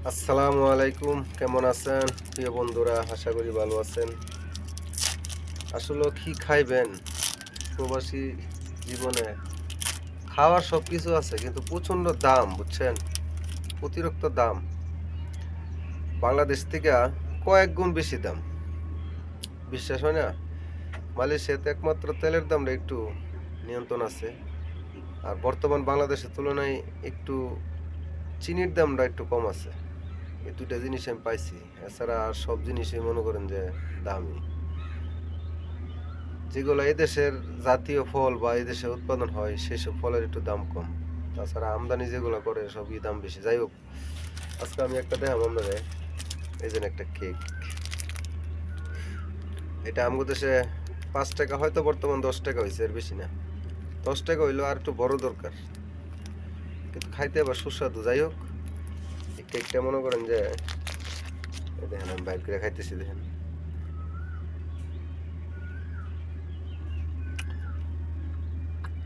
আসসালামু আলাইকুম, কেমন আছেন প্রিয় বন্ধুরা? আশা করি ভালো আছেন। আসলে কি খাইবেন প্রবাসী জীবনে? খাওয়ার সব কিছু আছে, কিন্তু প্রচণ্ড দাম, বুঝছেন? অতিরিক্ত দাম। বাংলাদেশ থেকে কয়েক গুণ বেশি দাম। বিশ্বাস হয় না? মালয়েশিয়াতে একমাত্র তেলের দামটা একটু নিয়ন্ত্রণ আছে। আর বর্তমান বাংলাদেশের তুলনায় একটু চিনির দামটা একটু কম আছে। এই দুইটা জিনিস আমি পাইছি। এছাড়া আর সব জিনিসই মনে করেন যে দামি। যেগুলো এদেশের জাতীয় ফল বা এদেশে উৎপাদন হয় সেসব ফলের একটু দাম কম। তাছাড়া আমদানি যেগুলো করে সবই দাম বেশি। যাই হোক, আজকে আমি একটা দেখাম আপনাদের। এই যে একটা কেক, এটা আমাদের দেশে 5 টাকা, হয়তো বর্তমান 10 টাকা হয়েছে, এর বেশি না। 10 টাকা হইলেও আর একটু বড় দরকার, কিন্তু খাইতে আবার সুস্বাদু। যাই হোক, এই কেকটা মনে করেন যে দেখেন আমি বাইর করে খাইতেছি, দেখেন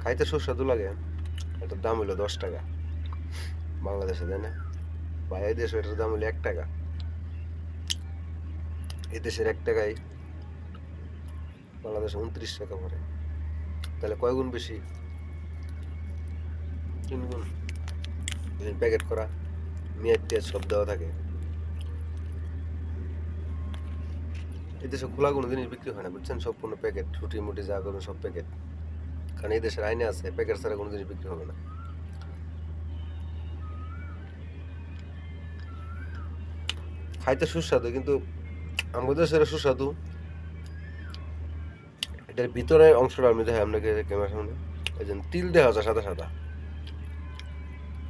খাইতে সুস্বাদু লাগে। এটার দাম হইলো 10 টাকা বাংলাদেশে, তাই না? বা এই দেশে এটার দাম হইলো 1 টাকা। এই দেশের 1 টাকায় বাংলাদেশে 29 টাকা পড়ে। তাহলে কয় গুণ বেশি? 3 গুণ। প্যাকেট করা, মেয়াদ টেয়াদ সব দেওয়া থাকে। এই দেশে খোলা কোনো জিনিস বিক্রি হয় না, বুঝছেন? সব কোনো প্যাকেট, রুটি মুটি যা করবেন সব প্যাকেট। কারণ এই দেশের আইনে আছে প্যাকেট ছাড়া কোনো জিনিস বিক্রি হবে না। খাইতে সুস্বাদু, কিন্তু আমাদের দেশের সুস্বাদু। এটার ভিতরে অংশটা আমি দেখাই আপনাকে ক্যামেরার সামনে। এই যে তিল দেখা যায় সাদা সাদা,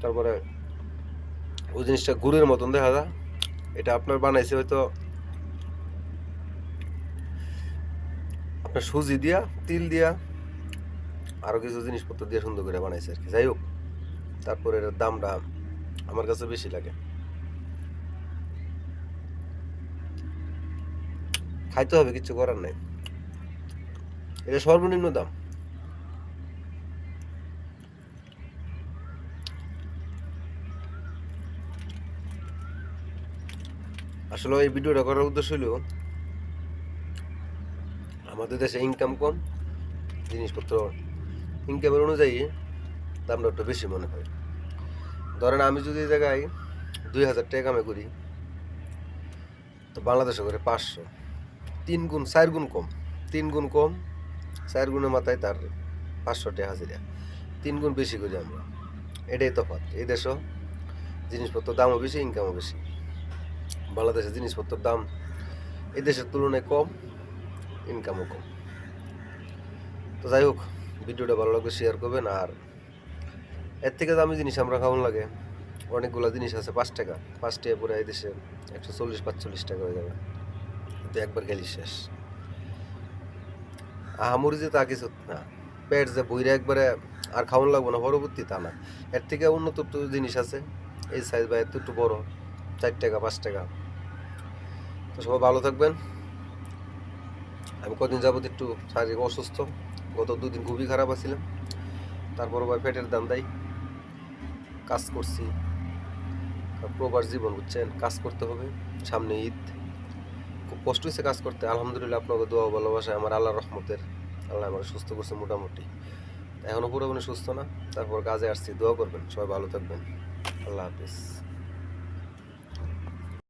তারপরে ওই জিনিসটা গুড়ের মতন দেখা যায়। এটা আপনার বানাইছে হয়তো আপনার সুজি দিয়া, তিল দিয়া, আরো কিছু জিনিসপত্র দিয়ে সুন্দর করে বানাইছে আর কি। যাই হোক, তারপরে এটার দামটা আমার কাছে বেশি লাগে। খাইতে হবে, কিছু করার নাই। এটা সর্বনিম্ন দাম। আসলে এই ভিডিওটা করার উদ্দেশ্য হলো, আমাদের দেশে ইনকাম কম, জিনিসপত্র ইনকামের অনুযায়ী দামটা একটু বেশি মনে হয়। ধরেন আমি যদি এই জায়গায় 2,000 টাকা কামে করি, তো বাংলাদেশে করে 500। 3 গুণ 4 গুণ কম, 3 গুণ কম, 4 গুণের মাথায় তার 500 টাকা হাজিরা। 3 গুণ বেশি করি আমরা। এটাই তফাৎ। এই দেশও জিনিসপত্র দামও বেশি, ইনকামও বেশি। বাংলাদেশের জিনিসপত্রের দাম এই দেশের তুলনায় কম, ইনকামও কম। তো যাই হোক, ভিডিওটা ভালো লাগলে শেয়ার করবেন। আর এর থেকে দামি জিনিস আমরা খাওয়ান লাগে, অনেকগুলো জিনিস আছে 5 টাকা। 5 টাকা পরে এই দেশে 140-45 টাকা হয়ে যাবে, কিন্তু একবার গেলি শেষ। আহামরি যে তা কিছু না, পেট যে বইরা একবারে আর খাওয়ান লাগবো না পরবর্তী, তা না। এর থেকে উন্নত একটু জিনিস আছে, এই সাইজ বা এত একটু বড়, 4 টাকা 5 টাকা। তো সবাই ভালো থাকবেন। আমি কদিন যাবত একটু শারীরিক অসুস্থ, গত 2 দিন খুবই খারাপ আছিলাম। তারপর আবার পেটের দান্দাই কাজ করছি। প্রবাস জীবন, বুঝছেন? কাজ করতে হবে, সামনে ঈদ। খুব কষ্ট হয়েছে কাজ করতে। আলহামদুলিল্লাহ, আপনাকে দোয়া ভালোবাসায় আমার আল্লাহর রহমতের, আল্লাহ আমার সুস্থ করছে মোটামুটি। এখনও পুরোপুরি সুস্থ না, তারপর কাজে আসছি। দোয়া করবেন, সবাই ভালো থাকবেন। আল্লাহ হাফিজ।